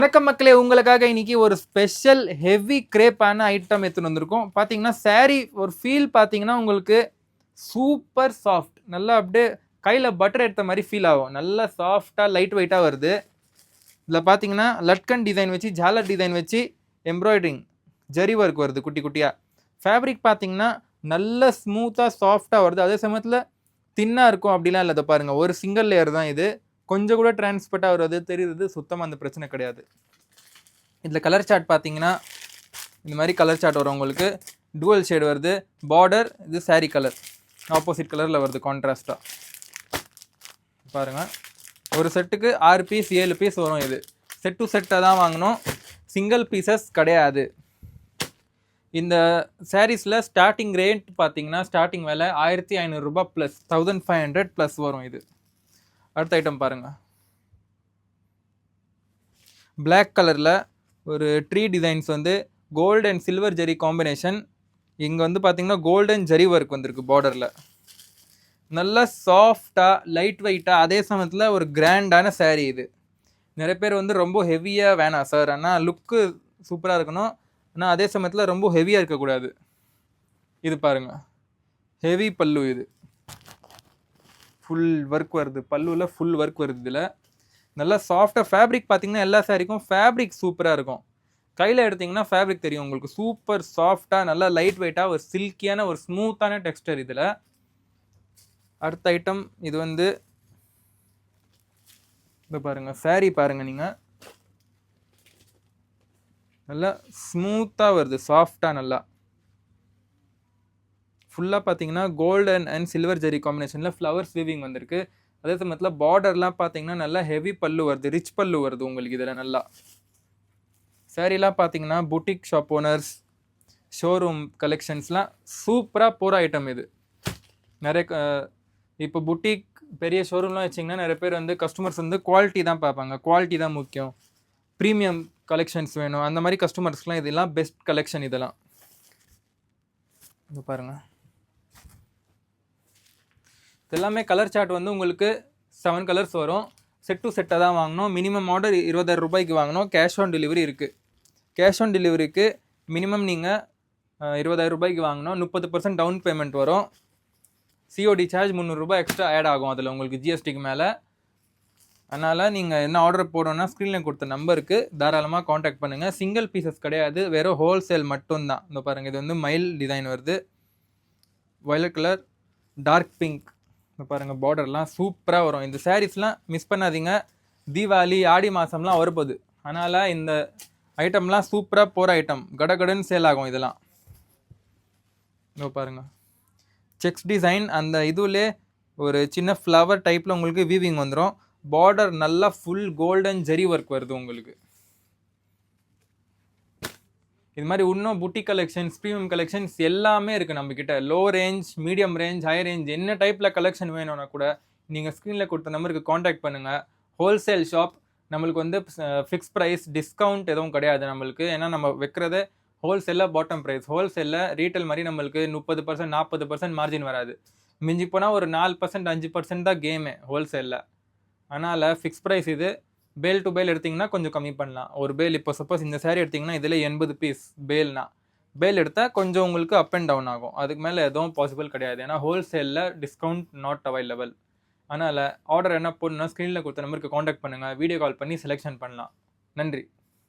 வணக்கம் மக்களே, உங்களுக்காக இன்னைக்கு ஒரு ஸ்பெஷல் ஹெவி கிரேப்பான ஐட்டம் எடுத்துன்னு வந்திருக்கோம். பார்த்தீங்கன்னா சாரீ ஒரு ஃபீல் பார்த்தீங்கன்னா உங்களுக்கு சூப்பர் சாஃப்ட், நல்லா அப்படியே கையில் பட்டர் எடுத்த மாதிரி ஃபீல் ஆகும். நல்லா சாஃப்டாக லைட் வெயிட்டாக வருது. இதில் பார்த்தீங்கன்னா லட்கன் டிசைன் வச்சு ஜாலர் டிசைன் வச்சு எம்ப்ராய்டரிங் ஜரி ஒர்க் வருது குட்டி குட்டியாக. ஃபேப்ரிக் பார்த்தீங்கன்னா நல்ல ஸ்மூத்தாக சாஃப்டாக வருது. அதே சமயத்தில் தின்னாக இருக்கும் அப்படிலாம் இல்லை. பாருங்கள், ஒரு சிங்கிள் லேயர் தான் இது. கொஞ்சம் கூட டிரான்ஸ்பர்ட்டாக வருது தெரியுது, சுத்தமாக அந்த பிரச்சனை கிடையாது. இதில் கலர் சார்ட் பார்த்தீங்கன்னா இந்த மாதிரி கலர் சார்ட் வரும் உங்களுக்கு. டுவல் ஷேட் வருது. பார்டர் இது சாரீ கலர் ஆப்போசிட் கலரில் வருது கான்ட்ராஸ்டாக. பாருங்கள், ஒரு செட்டுக்கு 6 பீஸ் 7 பீஸ் வரும். இது செட் டு செட்டாக தான் வாங்கணும், சிங்கிள் பீசஸ் கிடையாது. இந்த சாரீஸில் ஸ்டார்டிங் ரேட் பார்த்தீங்கன்னா ஸ்டார்டிங் விலை 1500 ரூபாய் ப்ளஸ் 1500 ப்ளஸ் வரும். இது அடுத்த ஐட்டம் பாருங்கள், பிளாக் கலரில் ஒரு ட்ரீ டிசைன்ஸ் வந்து gold and silver zari combination. இங்கே வந்து பார்த்தீங்கன்னா கோல்டன் ஜெரி ஒர்க் வந்திருக்கு பார்டரில். நல்லா சாஃப்டாக லைட் வெயிட்டாக, அதே சமயத்தில் ஒரு கிராண்டான சாரீ இது. நிறைய பேர் வந்து ரொம்ப ஹெவியாக வேணாம் சார், ஆனால் லுக்கு சூப்பராக இருக்கணும், ஆனால் அதே சமயத்தில் ரொம்ப ஹெவியாக இருக்கக்கூடாது. இது பாருங்கள், ஹெவி பல்லு. இது ஃபுல் ஒர்க் வருது, பல்லுவில் ஃபுல் ஒர்க் வருது. இதில் நல்லா சாஃப்டாக ஃபேப்ரிக் பார்த்தீங்கன்னா எல்லா சாரிக்கும் ஃபேப்ரிக் சூப்பராக இருக்கும். கையில் எடுத்திங்கன்னா ஃபேப்ரிக் தெரியும் உங்களுக்கு. சூப்பர் சாஃப்டாக நல்லா லைட் வெயிட்டாக ஒரு சில்கியான ஒரு ஸ்மூத்தான டெக்ஸ்டர் இதில். அடுத்த ஐட்டம் இது வந்து இது பாருங்கள், சாரீ பாருங்கள், நீங்கள் நல்லா ஸ்மூத்தாக வருது, சாஃப்டாக நல்லா. ஃபுல்லாக பார்த்தீங்கன்னா கோல்டன் அண்ட் சில்வர் ஜெரி காம்பினேஷனில் ஃப்ளவர்ஸ் வீவிங் வந்திருக்கு. அதே சமயத்தில் பார்டர்லாம் பார்த்தீங்கன்னா நல்லா ஹெவி பல்லு வருது, ரிச் பல்லு வருது உங்களுக்கு இதில். நல்லா சாரீலாம் பார்த்தீங்கன்னா புட்டிக் ஷாப் ஓனர்ஸ் ஷோரூம் கலெக்ஷன்ஸ்லாம் சூப்பராக போகிற ஐட்டம் இது. நிறைய இப்போ புட்டிக் பெரிய ஷோரூம்லாம் வச்சிங்கன்னா நிறைய பேர் வந்து கஸ்டமர்ஸ் வந்து குவாலிட்டி தான் பார்ப்பாங்க, குவாலிட்டி தான் முக்கியம், ப்ரீமியம் கலெக்ஷன்ஸ் வேணும், அந்த மாதிரி கஸ்டமர்ஸ்க்குலாம் இதெல்லாம் பெஸ்ட் கலெக்ஷன். இதெல்லாம் இது பாருங்கள், எல்லாமே கலர் சார்ட் வந்து உங்களுக்கு 7 கலர்ஸ் வரும். செட் டு செட்டாக தான் வாங்கணும். மினிமம் ஆர்டர் 20,000 ரூபாய்க்கு வாங்கணும். கேஷ் ஆன் டெலிவரி இருக்குது. கேஷ் ஆன் டெலிவரிக்கு மினிமம் நீங்கள் 20,000 ரூபாய்க்கு வாங்கணும். 30% டவுன் பேமெண்ட் வரும். சிஓடி சார்ஜ் 300 ரூபாய் எக்ஸ்ட்ரா ஆட் ஆகும் அதில் உங்களுக்கு ஜிஎஸ்டிக்கு மேலே. அதனால் நீங்கள் என்ன ஆர்டர் போடணும்னா ஸ்க்ரீனில் கொடுத்த நம்பருக்கு தாராளமாக காண்டாக்ட் பண்ணுங்கள். சிங்கிள் பீசஸ் கிடையாது, வெறும் ஹோல்சேல் மட்டும்தான். இந்த பாருங்கள், இது வந்து மயில் டிசைன் வருது, வயலட் கலர், டார்க் பிங்க். பாருங்கள், பார்டர்லாம் சூப்பராக வரும். இந்த சாரீஸ்லாம் மிஸ் பண்ணாதீங்க. தீபாவளி ஆடி மாதம்லாம் வரப்போகுது, அதனால் இந்த ஐட்டம்லாம் சூப்பராக போகிற ஐட்டம், கடகடன்னு சேல் ஆகும் இதெல்லாம். இதோ பாருங்கள், செக்ஸ் டிசைன், அந்த இதுலே ஒரு சின்ன ஃப்ளவர் டைப்பில் உங்களுக்கு வீவிங் வந்துடும். பார்டர் நல்லா ஃபுல் கோல்டன் ஜெரி ஒர்க் வருது உங்களுக்கு. இது மாதிரி இன்னும் புட்டிக் கலெக்ஷன்ஸ், ப்ரீமியம் கலெக்ஷன்ஸ் எல்லாமே இருக்குது நம்மக்கிட்ட. Low range, medium range, high range, என்ன டைப்பில் கலெக்ஷன் வேணும்னா கூட நீங்கள் ஸ்க்ரீனில் கொடுத்த நம்பருக்கு காண்டாக்ட் பண்ணுங்கள். ஹோல்சேல் ஷாப், நம்மளுக்கு வந்து ஃபிக்ஸ் ப்ரைஸ், டிஸ்கவுண்ட் எதுவும் கிடையாது நம்மளுக்கு. ஏன்னா நம்ம வைக்கிறது ஹோல்சேலில் பாட்டம் ப்ரைஸ். ஹோல்சேலில் ரீட்டைல் மாதிரி நம்மளுக்கு 30% 40% மார்ஜின் வராது. மிஞ்சி போனால் ஒரு 4% 5% தான் கேமு ஹோல்சேலில். அதனால் ஃபிக்ஸ் ப்ரைஸ் இது. பேல் டு பேல் எடுத்திங்கன்னா கொஞ்சம் கம்மி பண்ணலாம். ஒரு பேல் இப்போ சப்போஸ் இந்த சாரீ எடுத்திங்கன்னா இதில் 80 பீஸ் பேல்னா, பேல் எடுத்தால் கொஞ்சம் உங்களுக்கு அப் அண்ட் டவுன் ஆகும். அதுக்கு மேலே எதுவும் பாசிபிள் கிடையாது. ஏன்னா ஹோல்சேலில் டிஸ்கவுண்ட் நாட் அவைலபிள். அதனால் ஆர்டர் என்ன போடணும்னா ஸ்க்ரீனில் கொடுத்த நம்பருக்கு காண்டாக்ட் பண்ணுங்கள். வீடியோ கால் பண்ணி செலெக்ஷன் பண்ணலாம். நன்றி.